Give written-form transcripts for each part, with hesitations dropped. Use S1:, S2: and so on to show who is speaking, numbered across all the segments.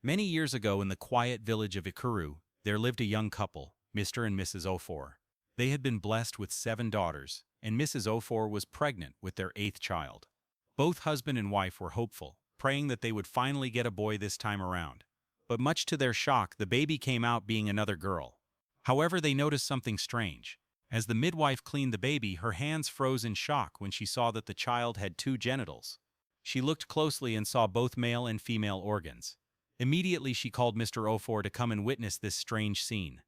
S1: Many years ago in the quiet village of Ikuru, there lived a young couple, Mr. and Mrs. Ofor. They had been blessed with 7 daughters, and Mrs. Ofor was pregnant with their 8th child. Both husband and wife were hopeful, praying that they would finally get a boy this time around. But much to their shock, the baby came out being another girl. However, they noticed something strange. As the midwife cleaned the baby, her hands froze in shock when she saw that the child had 2 genitals. She looked closely and saw both male and female organs. Immediately she called Mr. Ofor to come and witness this strange scene.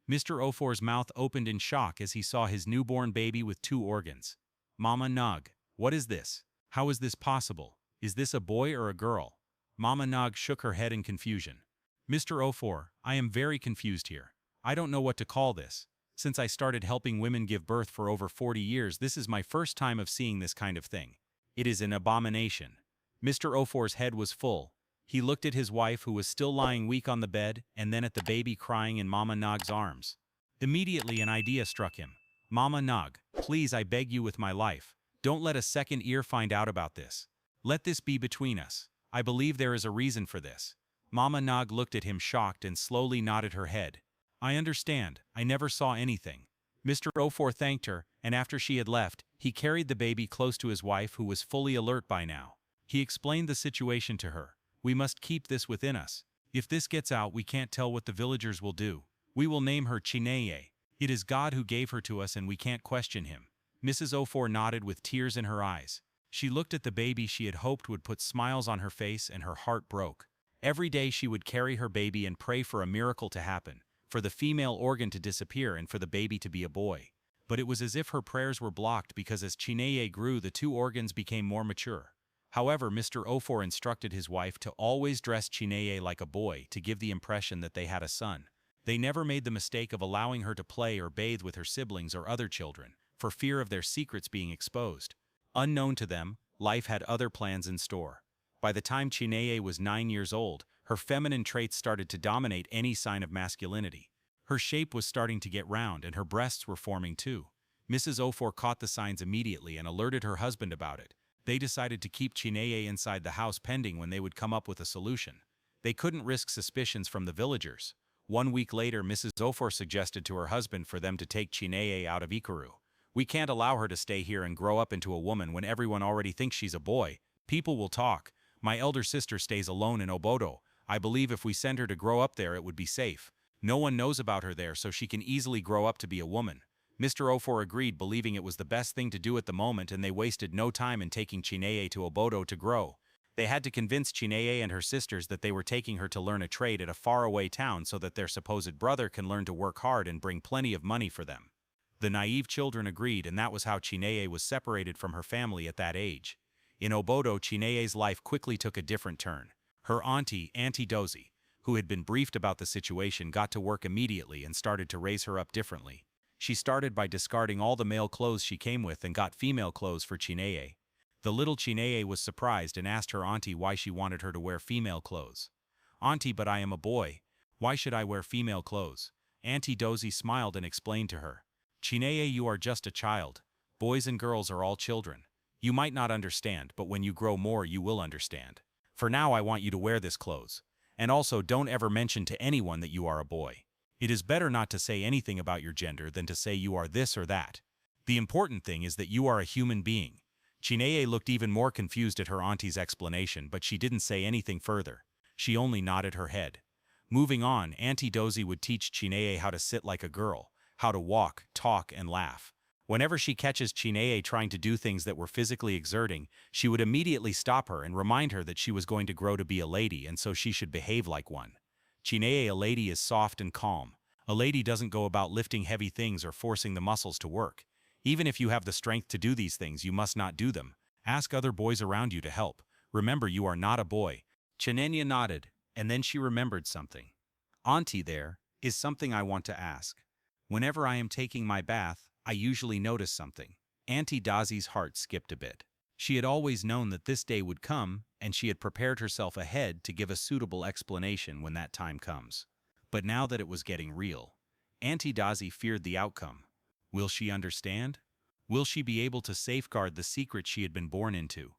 S1: Mr. Ofor's mouth opened in shock as he saw his newborn baby with 2 organs. "Mama Nog, what is this? How is this possible? Is this a boy or a girl?" Mama Nog shook her head in confusion. "Mr. Ofor, I am very confused here. I don't know what to call this. Since I started helping women give birth for over 40 years, this is my first time of seeing this kind of thing. It is an abomination." Mr. Ofor's head was full. He looked at his wife, who was still lying weak on the bed, and then at the baby crying in Mama Nog's arms. Immediately an idea struck him. "Mama Nog, please, I beg you with my life, don't let a second ear find out about this. Let this be between us. I believe there is a reason for this." Mama Nog looked at him shocked and slowly nodded her head. "I understand. I never saw anything." Mr. Ofor thanked her, and after she had left, he carried the baby close to his wife, who was fully alert by now. He explained the situation to her. "We must keep this within us. If this gets out, we can't tell what the villagers will do. We will name her Chineye. It is God who gave her to us and we can't question him." Mrs. Ofor nodded with tears in her eyes. She looked at the baby she had hoped would put smiles on her face, and her heart broke. Every day she would carry her baby and pray for a miracle to happen, for the female organ to disappear and for the baby to be a boy. But it was as if her prayers were blocked, because as Chineye grew, the 2 organs became more mature. However, Mr. Ofor instructed his wife to always dress Chineye like a boy to give the impression that they had a son. They never made the mistake of allowing her to play or bathe with her siblings or other children, for fear of their secrets being exposed. Unknown to them, life had other plans in store. By the time Chineye was 9 years old, her feminine traits started to dominate any sign of masculinity. Her shape was starting to get round, and her breasts were forming too. Mrs. Ofor caught the signs immediately and alerted her husband about it. They decided to keep Chineye inside the house pending when they would come up with a solution. They couldn't risk suspicions from the villagers. 1 week later, Mrs. Ofor suggested to her husband for them to take Chineye out of Ikuru. "We can't allow her to stay here and grow up into a woman when everyone already thinks she's a boy. People will talk. My elder sister stays alone in Obodo. I believe if we send her to grow up there, it would be safe. No one knows about her there, so she can easily grow up to be a woman." Mr. Ofor agreed, believing it was the best thing to do at the moment, and they wasted no time in taking Chineye to Obodo to grow. They had to convince Chineye and her sisters that they were taking her to learn a trade at a faraway town so that their supposed brother can learn to work hard and bring plenty of money for them. The naive children agreed, and that was how Chineye was separated from her family at that age. In Obodo, Chineye's life quickly took a different turn. Her auntie, Auntie Dozy, who had been briefed about the situation, got to work immediately and started to raise her up differently. She started by discarding all the male clothes she came with and got female clothes for Chineye. The little Chineye was surprised and asked her auntie why she wanted her to wear female clothes. "Auntie, but I am a boy. Why should I wear female clothes?" Auntie Dozy smiled and explained to her. "Chineye, you are just a child. Boys and girls are all children. You might not understand, but when you grow more, you will understand. For now, I want you to wear this clothes. And also, don't ever mention to anyone that you are a boy. It is better not to say anything about your gender than to say you are this or that. The important thing is that you are a human being." Chineye looked even more confused at her auntie's explanation, but she didn't say anything further. She only nodded her head. Moving on, Auntie Dozy would teach Chineye how to sit like a girl, how to walk, talk, and laugh. Whenever she catches Chineye trying to do things that were physically exerting, she would immediately stop her and remind her that she was going to grow to be a lady, and so she should behave like one. Chineye, a lady, is soft and calm. A lady doesn't go about lifting heavy things or forcing the muscles to work. Even if you have the strength to do these things, you must not do them. Ask other boys around you to help. Remember, you are not a boy. Chinenya nodded, and then she remembered something. "Auntie, there is something I want to ask. Whenever I am taking my bath, I usually notice something." Auntie Dozy's heart skipped a bit. She had always known that this day would come, and she had prepared herself ahead to give a suitable explanation when that time comes. But now that it was getting real, Auntie Dozy feared the outcome. Will she understand? Will she be able to safeguard the secret she had been born into?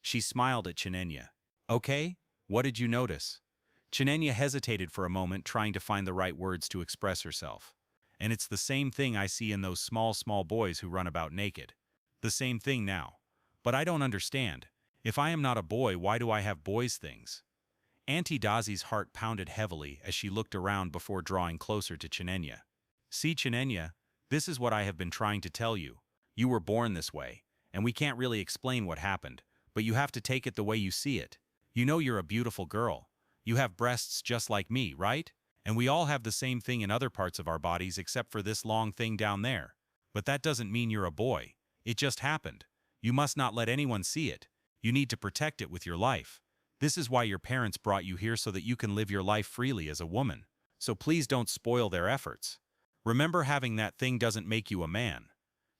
S1: She smiled at Chinenya. "Okay, what did you notice?" Chinenya hesitated for a moment, trying to find the right words to express herself. And it's the same thing I see in those small boys who run about naked. The same thing now. But I don't understand. If I am not a boy, why do I have boys' things? Auntie Dazi's heart pounded heavily as she looked around before drawing closer to Chinenya. See, Chinenya, this is what I have been trying to tell you. You were born this way, and we can't really explain what happened, but you have to take it the way you see it. You know you're a beautiful girl. You have breasts just like me, right? And we all have the same thing in other parts of our bodies except for this long thing down there. But that doesn't mean you're a boy. It just happened. You must not let anyone see it. You need to protect it with your life. This is why your parents brought you here, so that you can live your life freely as a woman. So please don't spoil their efforts. Remember, having that thing doesn't make you a man.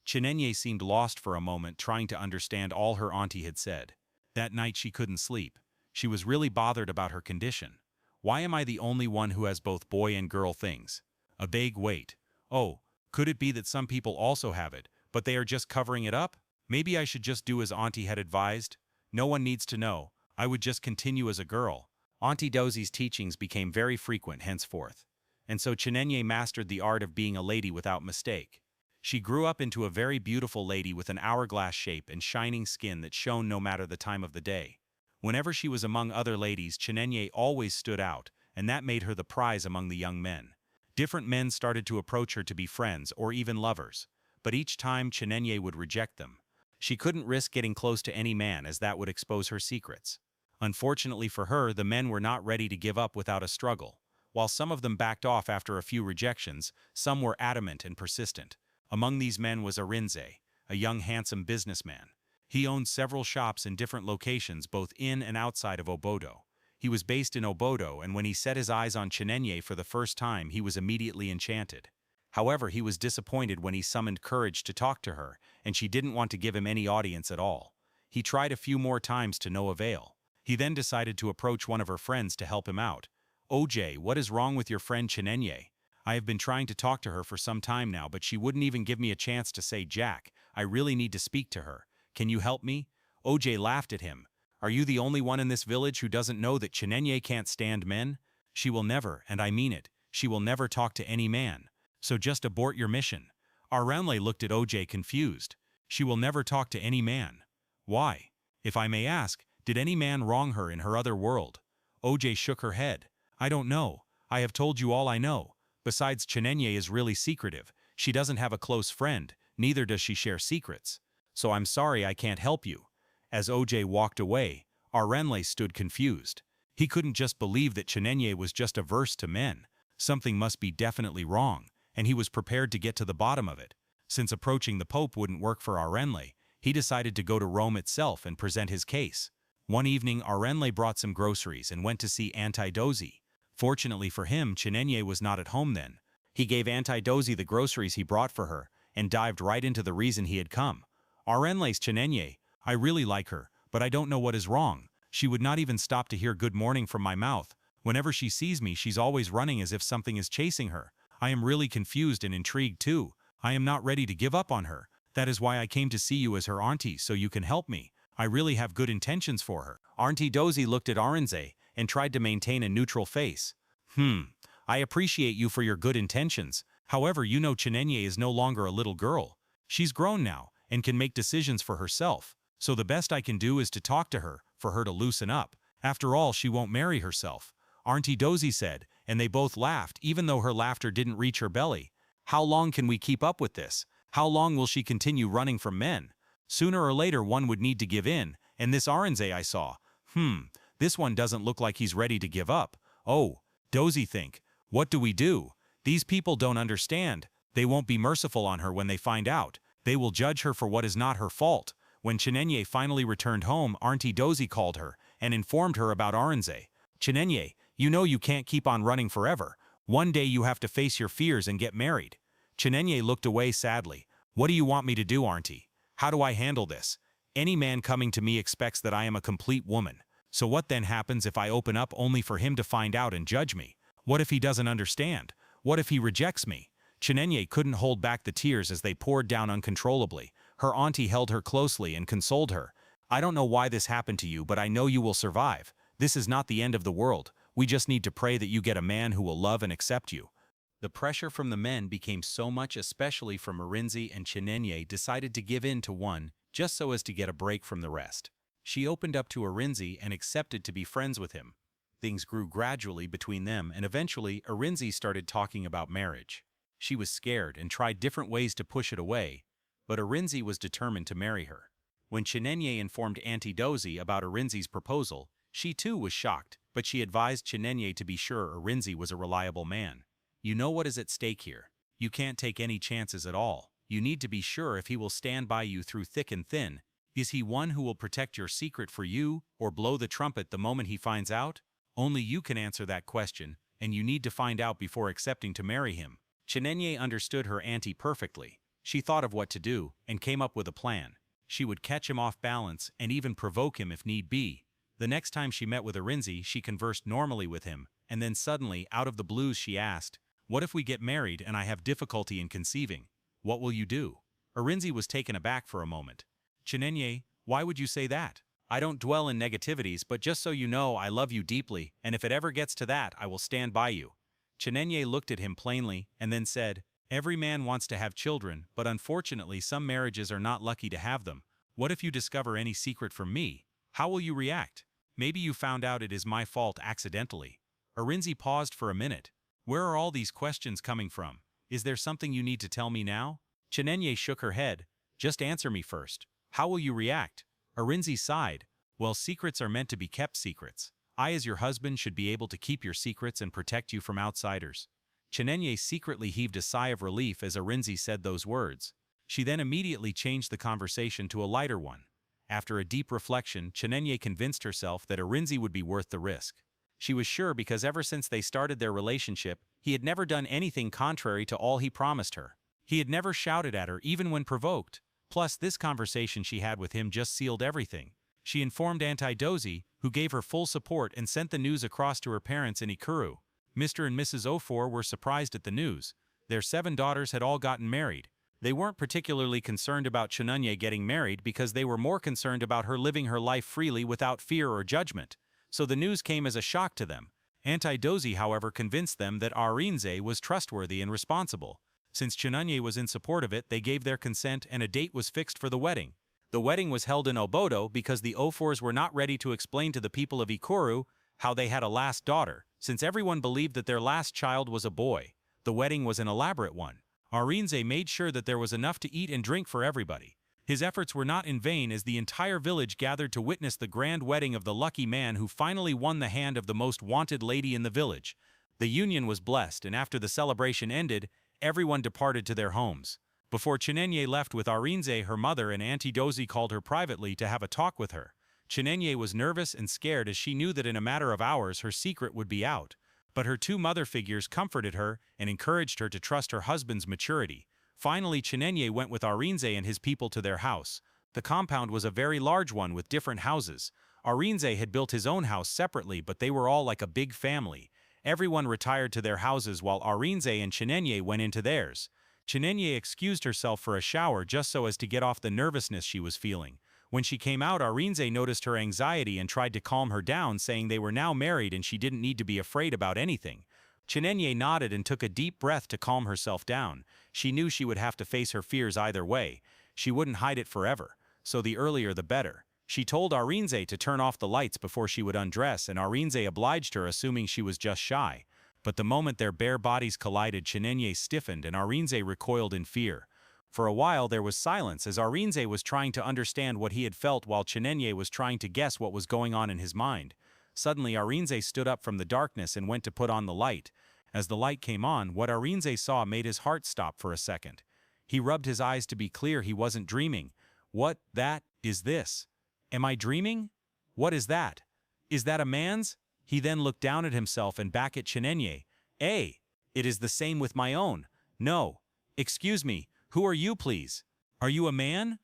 S1: Chinenya seemed lost for a moment, trying to understand all her auntie had said. That night she couldn't sleep. She was really bothered about her condition. Why am I the only one who has both boy and girl things? A vague weight. Oh, could it be that some people also have it, but they are just covering it up? Maybe I should just do as Auntie had advised. No one needs to know. I would just continue as a girl. Auntie Dozi's teachings became very frequent henceforth. And so Chinenya mastered the art of being a lady without mistake. She grew up into a very beautiful lady with an hourglass shape and shining skin that shone no matter the time of the day. Whenever she was among other ladies, Chinenya always stood out, and that made her the prize among the young men. Different men started to approach her to be friends or even lovers, but each time Chinenya would reject them. She couldn't risk getting close to any man, as that would expose her secrets. Unfortunately for her, the men were not ready to give up without a struggle. While some of them backed off after a few rejections, some were adamant and persistent. Among these men was Arinze, a young handsome businessman. He owned several shops in different locations both in and outside of Obodo. He was based in Obodo, and when he set his eyes on Chinenya for the first time, he was immediately enchanted. However, he was disappointed when he summoned courage to talk to her, and she didn't want to give him any audience at all. He tried a few more times to no avail. He then decided to approach one of her friends to help him out. OJ, what is wrong with your friend Chinenya? I have been trying to talk to her for some time now, but she wouldn't even give me a chance to say Jack. I really need to speak to her. Can you help me? OJ laughed at him. Are you the only one in this village who doesn't know that Chinenya can't stand men? She will never, and I mean it, she will never talk to any man. So just abort your mission. Aranle looked at OJ confused. She will never talk to any man. Why? If I may ask, did any man wrong her in her other world? OJ shook her head. I don't know. I have told you all I know. Besides, Chinenya is really secretive. She doesn't have a close friend, neither does she share secrets. So I'm sorry I can't help you. As OJ walked away, Aranle stood confused. He couldn't just believe that Chinenya was just averse to men. Something must be definitely wrong, and he was prepared to get to the bottom of it. Since approaching the Pope wouldn't work for Aranle, he decided to go to Rome itself and present his case. One evening, Aranle brought some groceries and went to see Auntie Dozi. Fortunately for him, Chinenya was not at home then. He gave Auntie Dozi the groceries he brought for her and dived right into the reason he had come. Aranle's Chinenya, I really like her, but I don't know what is wrong. She would not even stop to hear good morning from my mouth. Whenever she sees me, she's always running as if something is chasing her. I am really confused and intrigued too. I am not ready to give up on her. That is why I came to see you as her auntie, so you can help me. I really have good intentions for her. Auntie Dozi looked at Arinze and tried to maintain a neutral face. I appreciate you for your good intentions. However, you know Chinenya is no longer a little girl. She's grown now and can make decisions for herself. So the best I can do is to talk to her, for her to loosen up. After all, she won't marry herself. Auntie Dozi said, and they both laughed, even though her laughter didn't reach her belly. How long can we keep up with this? How long will she continue running from men? Sooner or later one would need to give in, and this Arinze I saw. This one doesn't look like he's ready to give up. Oh, Dozi think, what do we do? These people don't understand. They won't be merciful on her when they find out. They will judge her for what is not her fault. When Chinenya finally returned home, Auntie Dozi called her and informed her about Arinze. Chinenya, you know you can't keep on running forever. One day you have to face your fears and get married. Chinenya looked away sadly. What do you want me to do, Auntie? How do I handle this? Any man coming to me expects that I am a complete woman. So what then happens if I open up only for him to find out and judge me? What if he doesn't understand? What if he rejects me? Chinenya couldn't hold back the tears as they poured down uncontrollably. Her auntie held her closely and consoled her. I don't know why this happened to you, but I know you will survive. This is not the end of the world. We just need to pray that you get a man who will love and accept you." The pressure from the men became so much, especially from Arinze, and Chinenye decided to give in to one, just so as to get a break from the rest. She opened up to Arinze and accepted to be friends with him. Things grew gradually between them, and eventually Arinze started talking about marriage. She was scared and tried different ways to push it away, but Arinze was determined to marry her. When Chinenye informed Auntie Dozy about Arinze's proposal, she too was shocked, but she advised Chinenye to be sure Arinze was a reliable man. "You know what is at stake here. You can't take any chances at all. You need to be sure if he will stand by you through thick and thin. Is he one who will protect your secret for you, or blow the trumpet the moment he finds out? Only you can answer that question, and you need to find out before accepting to marry him." Chinenye understood her auntie perfectly. She thought of what to do, and came up with a plan. She would catch him off balance, and even provoke him if need be. The next time she met with Arinze, she conversed normally with him, and then suddenly, out of the blues, she asked, "What if we get married and I have difficulty in conceiving? What will you do?" Arinze was taken aback for a moment. "Chinenye, why would you say that? I don't dwell in negativities, but just so you know, I love you deeply, and if it ever gets to that, I will stand by you." Chinenye looked at him plainly, and then said, "Every man wants to have children, but unfortunately some marriages are not lucky to have them. What if you discover any secret from me? How will you react? Maybe you found out it is my fault accidentally." Arinze paused for a minute. "Where are all these questions coming from? Is there something you need to tell me now?" Chinenye shook her head. "Just answer me first. How will you react?" Arinze sighed. "Well, secrets are meant to be kept secrets. I as your husband should be able to keep your secrets and protect you from outsiders." Chinenye secretly heaved a sigh of relief as Arinze said those words. She then immediately changed the conversation to a lighter one. After a deep reflection, Chinenye convinced herself that Arinze would be worth the risk. She was sure because ever since they started their relationship, he had never done anything contrary to all he promised her. He had never shouted at her even when provoked. Plus, this conversation she had with him just sealed everything. She informed Auntie Dozy, who gave her full support and sent the news across to her parents in Ikuru. Mr. and Mrs. Ofor were surprised at the news. Their 7 daughters had all gotten married. They weren't particularly concerned about Chinenye getting married because they were more concerned about her living her life freely without fear or judgment. So the news came as a shock to them. Auntie Dozy, however, convinced them that Arinze was trustworthy and responsible. Since Chinenye was in support of it, they gave their consent and a date was fixed for the wedding. The wedding was held in Obodo because the Ofors were not ready to explain to the people of Ikuru how they had a last daughter, since everyone believed that their last child was a boy. The wedding was an elaborate one. Arinze made sure that there was enough to eat and drink for everybody. His efforts were not in vain as the entire village gathered to witness the grand wedding of the lucky man who finally won the hand of the most wanted lady in the village. The union was blessed, and after the celebration ended, everyone departed to their homes. Before Chinenye left with Arinze, her mother and Auntie Dozy called her privately to have a talk with her. Chinenye was nervous and scared as she knew that in a matter of hours her secret would be out. But her 2 mother figures comforted her and encouraged her to trust her husband's maturity. Finally, Chinenye went with Arinze and his people to their house. The compound was a very large one with different houses. Arinze had built his own house separately, but they were all like a big family. Everyone retired to their houses while Arinze and Chinenye went into theirs. Chinenye excused herself for a shower just so as to get off the nervousness she was feeling. When she came out, Arinze noticed her anxiety and tried to calm her down, saying they were now married and she didn't need to be afraid about anything. Chinenye nodded and took a deep breath to calm herself down. She knew she would have to face her fears either way. She wouldn't hide it forever, so the earlier the better. She told Arinze to turn off the lights before she would undress, and Arinze obliged her, assuming she was just shy. But the moment their bare bodies collided, Chinenye stiffened and Arinze recoiled in fear. For a while there was silence as Arinze was trying to understand what he had felt while Chinenye was trying to guess what was going on in his mind. Suddenly Arinze stood up from the darkness and went to put on the light. As the light came on, what Arinze saw made his heart stop for a second. He rubbed his eyes to be clear he wasn't dreaming. "What, that, is this? Am I dreaming? What is that? Is that a man's?" He then looked down at himself and back at Chinenye. "Eh, it is the same with my own. No. Excuse me, who are you, please? Are you a man?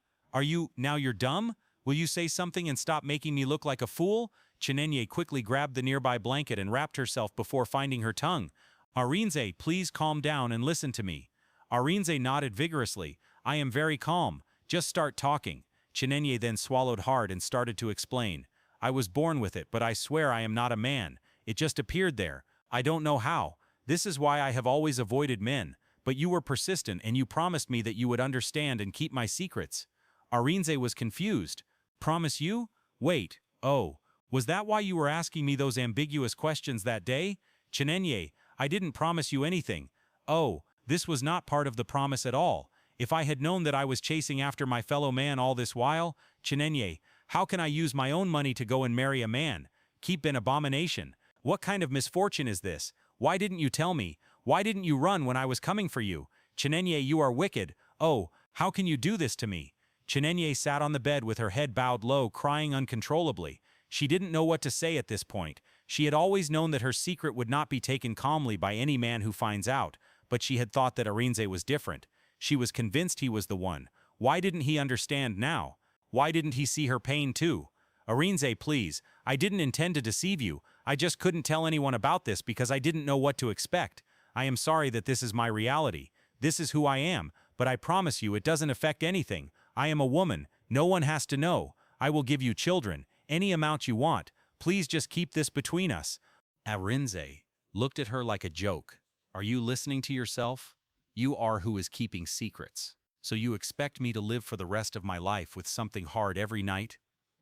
S1: Now you're dumb? Will you say something and stop making me look like a fool?" Chinenye quickly grabbed the nearby blanket and wrapped herself before finding her tongue. "Arinze, please calm down and listen to me." Arinze nodded vigorously. "I am very calm. Just start talking." Chinenye then swallowed hard and started to explain. "I was born with it, but I swear I am not a man. It just appeared there. I don't know how. This is why I have always avoided men. But you were persistent and you promised me that you would understand and keep my secrets. Arinze was confused. Promise you? Wait, oh, was that why you were asking me those ambiguous questions that day? Chinenye, I didn't promise you anything. Oh, this was not part of the promise at all. If I had known that I was chasing after my fellow man all this while, Chinenye, how can I use my own money to go and marry a man? Keep an abomination. What kind of misfortune is this? Why didn't you tell me? Why didn't you run when I was coming for you? Chinenye, you are wicked. Oh, how can you do this to me? Chinenye sat on the bed with her head bowed low, crying uncontrollably. She didn't know what to say at this point. She had always known that her secret would not be taken calmly by any man who finds out, but she had thought that Arinze was different. She was convinced he was the one. Why didn't he understand now? Why didn't he see her pain too? Arinze, please, I didn't intend to deceive you. I just couldn't tell anyone about this because I didn't know what to expect. I am sorry that this is my reality. This is who I am, but I promise you it doesn't affect anything. I am a woman. No one has to know. I will give you children, any amount you want. Please just keep this between us. Arinze looked at her like a joke. Are you listening to yourself? You are who is keeping secrets. So you expect me to live for the rest of my life with something hard every night?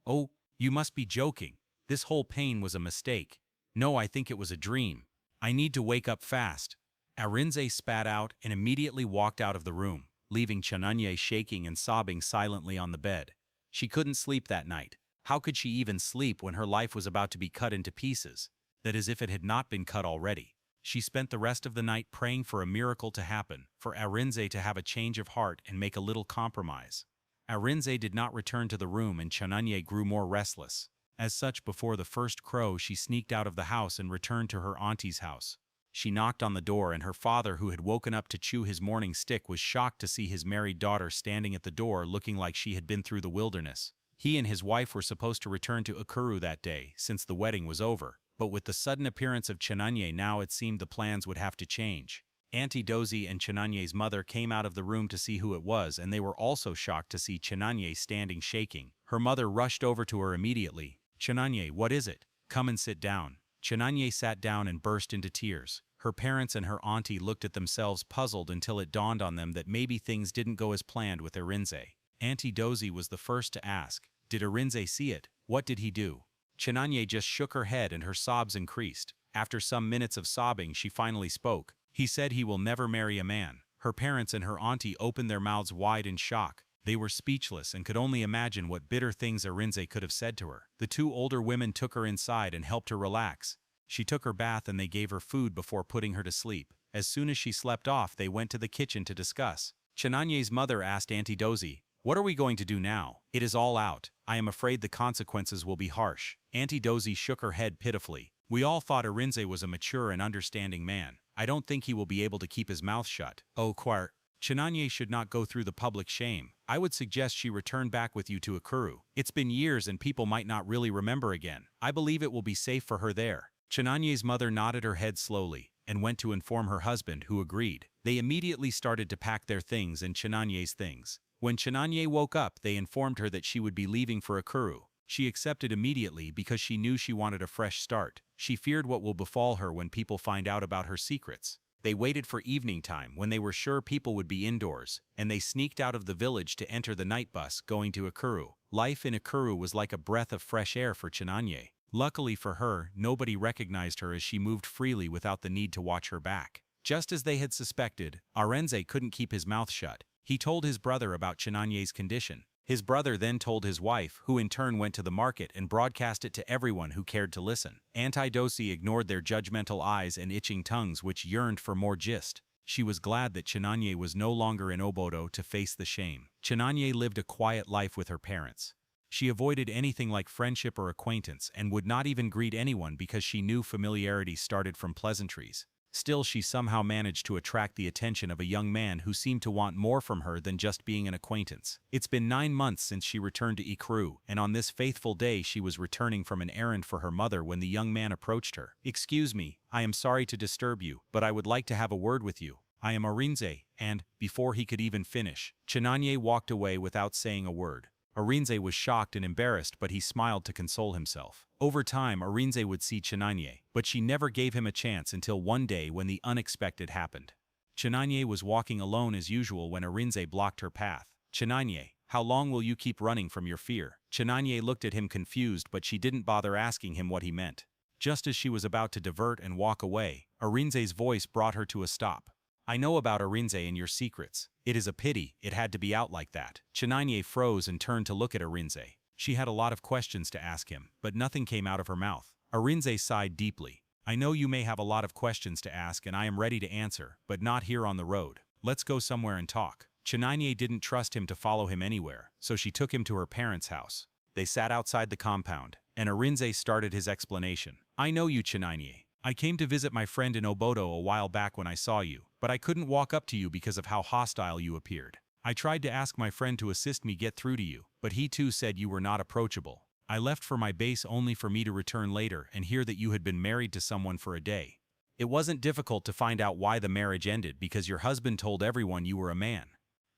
S1: Oh, you must be joking. This whole pain was a mistake. No, I think it was a dream. I need to wake up fast. Arinze spat out and immediately walked out of the room, leaving Chinenye shaking and sobbing silently on the bed. She couldn't sleep that night. How could she even sleep when her life was about to be cut into pieces? That is, if it had not been cut already. She spent the rest of the night praying for a miracle to happen, for Arinze to have a change of heart and make a little compromise. Arinze did not return to the room and Chinenye grew more restless. As such, before the first crow, she sneaked out of the house and returned to her auntie's house. She knocked on the door and her father, who had woken up to chew his morning stick, was shocked to see his married daughter standing at the door looking like she had been through the wilderness. He and his wife were supposed to return to Ukuru that day, since the wedding was over. But with the sudden appearance of Chinenye now it seemed the plans would have to change. Auntie Dozie and Chinenye's mother came out of the room to see who it was, and they were also shocked to see Chinenye standing shaking. Her mother rushed over to her immediately. Chinenye, what is it? Come and sit down. Chinenye sat down and burst into tears. Her parents and her auntie looked at themselves puzzled until it dawned on them that maybe things didn't go as planned with Arinze. Auntie Dozie was the first to ask, did Arinze see it? What did he do? Chinenye just shook her head and her sobs increased. After some minutes of sobbing, she finally spoke. He said he will never marry a man. Her parents and her auntie opened their mouths wide in shock. They were speechless and could only imagine what bitter things Arinze could have said to her. The two older women took her inside and helped her relax. She took her bath and they gave her food before putting her to sleep. As soon as she slept off, they went to the kitchen to discuss. Chinenye's mother asked Auntie Dozie, what are we going to do now? It is all out. I am afraid the consequences will be harsh. Auntie Dozie shook her head pitifully. We all thought Arinze was a mature and understanding man. I don't think he will be able to keep his mouth shut. Oh, Quart. Chinenye should not go through the public shame. I would suggest she return back with you to Ukuru. It's been years and people might not really remember again. I believe it will be safe for her there. Chinenye's mother nodded her head slowly and went to inform her husband, who agreed. They immediately started to pack their things and Chinenye's things. When Chinenye woke up, they informed her that she would be leaving for Ukuru. She accepted immediately because she knew she wanted a fresh start. She feared what will befall her when people find out about her secrets. They waited for evening time when they were sure people would be indoors, and they sneaked out of the village to enter the night bus going to Ukuru. Life in Ukuru was like a breath of fresh air for Chinenye. Luckily for her, nobody recognized her as she moved freely without the need to watch her back. Just as they had suspected, Arinze couldn't keep his mouth shut. He told his brother about Chinenye's condition. His brother then told his wife, who in turn went to the market and broadcast it to everyone who cared to listen. Auntie Dozie ignored their judgmental eyes and itching tongues which yearned for more gist. She was glad that Chinenye was no longer in Obodo to face the shame. Chinenye lived a quiet life with her parents. She avoided anything like friendship or acquaintance and would not even greet anyone because she knew familiarity started from pleasantries. Still, she somehow managed to attract the attention of a young man who seemed to want more from her than just being an acquaintance. It's been 9 months since she returned to Ukuru, and on this faithful day she was returning from an errand for her mother when the young man approached her. Excuse me, I am sorry to disturb you, but I would like to have a word with you. I am Arinze, and, before he could even finish, Chinenye walked away without saying a word. Arinze was shocked and embarrassed, but he smiled to console himself. Over time, Arinze would see Chinanye, but she never gave him a chance until one day when the unexpected happened. Chinanye was walking alone as usual when Arinze blocked her path. "Chinanye, how long will you keep running from your fear?" Chinanye looked at him confused, but she didn't bother asking him what he meant. Just as she was about to divert and walk away, Arinze's voice brought her to a stop. "I know about Arinze and your secrets. It is a pity it had to be out like that." Chinanye froze and turned to look at Arinze. She had a lot of questions to ask him, but nothing came out of her mouth. Arinze sighed deeply. "I know you may have a lot of questions to ask and I am ready to answer, but not here on the road. Let's go somewhere and talk." Chinanye didn't trust him to follow him anywhere, so she took him to her parents' house. They sat outside the compound, and Arinze started his explanation. "I know you, Chinanye. I came to visit my friend in Obodo a while back when I saw you, but I couldn't walk up to you because of how hostile you appeared. I tried to ask my friend to assist me get through to you, but he too said you were not approachable. I left for my base only for me to return later and hear that you had been married to someone for a day. It wasn't difficult to find out why the marriage ended because your husband told everyone you were a man."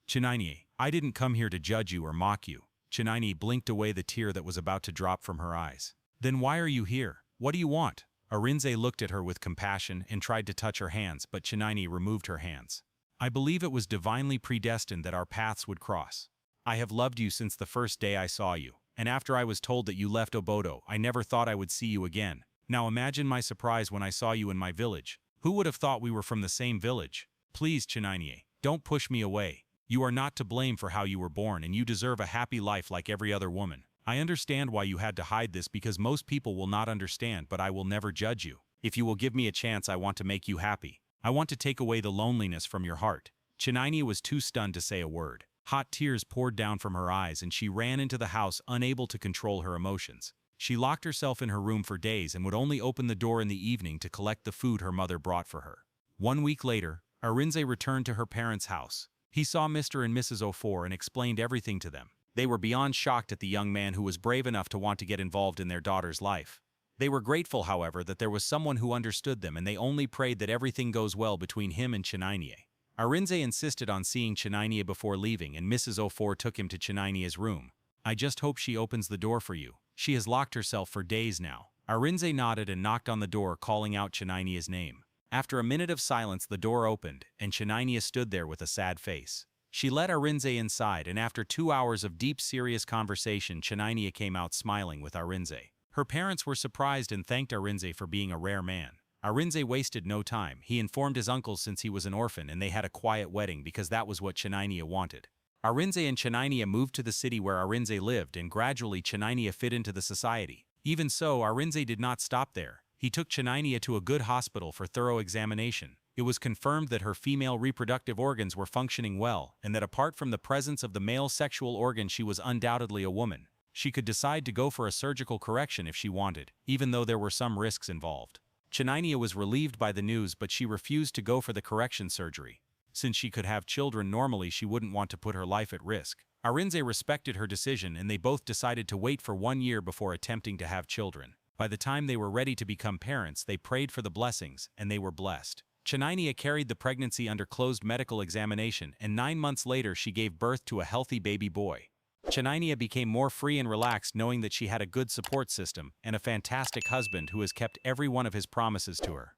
S1: "Chinanye, I didn't come here to judge you or mock you." Chinanye blinked away the tear that was about to drop from her eyes. "Then why are you here? What do you want?" Arinze looked at her with compassion and tried to touch her hands, but Chinanye removed her hands. "I believe it was divinely predestined that our paths would cross. I have loved you since the first day I saw you, and after I was told that you left Obodo, I never thought I would see you again. Now imagine my surprise when I saw you in my village. Who would have thought we were from the same village? Please, Chinanye, don't push me away. You are not to blame for how you were born and you deserve a happy life like every other woman. I understand why you had to hide this because most people will not understand, but I will never judge you. If you will give me a chance, I want to make you happy. I want to take away the loneliness from your heart." Chinanye was too stunned to say a word. Hot tears poured down from her eyes and she ran into the house unable to control her emotions. She locked herself in her room for days and would only open the door in the evening to collect the food her mother brought for her. 1 week later, Arinze returned to her parents' house. He saw Mr. and Mrs. Ofor and explained everything to them. They were beyond shocked at the young man who was brave enough to want to get involved in their daughter's life. They were grateful, however, that there was someone who understood them and they only prayed that everything goes well between him and Chinanye. Arinze insisted on seeing Chinanye before leaving and Mrs. Ofor took him to Chinanye's room. "I just hope she opens the door for you. She has locked herself for days now." Arinze nodded and knocked on the door, calling out Chinanye's name. After a minute of silence, the door opened, and Chinanye stood there with a sad face. She let Arinze inside, and after 2 hours of deep, serious conversation, Chinanye came out smiling with Arinze. Her parents were surprised and thanked Arinze for being a rare man. Arinze wasted no time. He informed his uncles since he was an orphan, and they had a quiet wedding because that was what Chinanye wanted. Arinze and Chinanye moved to the city where Arinze lived, and gradually Chinanye fit into the society. Even so, Arinze did not stop there. He took Chinanye to a good hospital for thorough examination. It was confirmed that her female reproductive organs were functioning well, and that apart from the presence of the male sexual organ, she was undoubtedly a woman. She could decide to go for a surgical correction if she wanted, even though there were some risks involved. Chinanye was relieved by the news, but she refused to go for the correction surgery. Since she could have children normally, she wouldn't want to put her life at risk. Arinze respected her decision, and they both decided to wait for 1 year before attempting to have children. By the time they were ready to become parents, they prayed for the blessings, and they were blessed. Chinanye carried the pregnancy under closed medical examination, and 9 months later she gave birth to a healthy baby boy. Chinanye became more free and relaxed knowing that she had a good support system and a fantastic husband who has kept every one of his promises to her.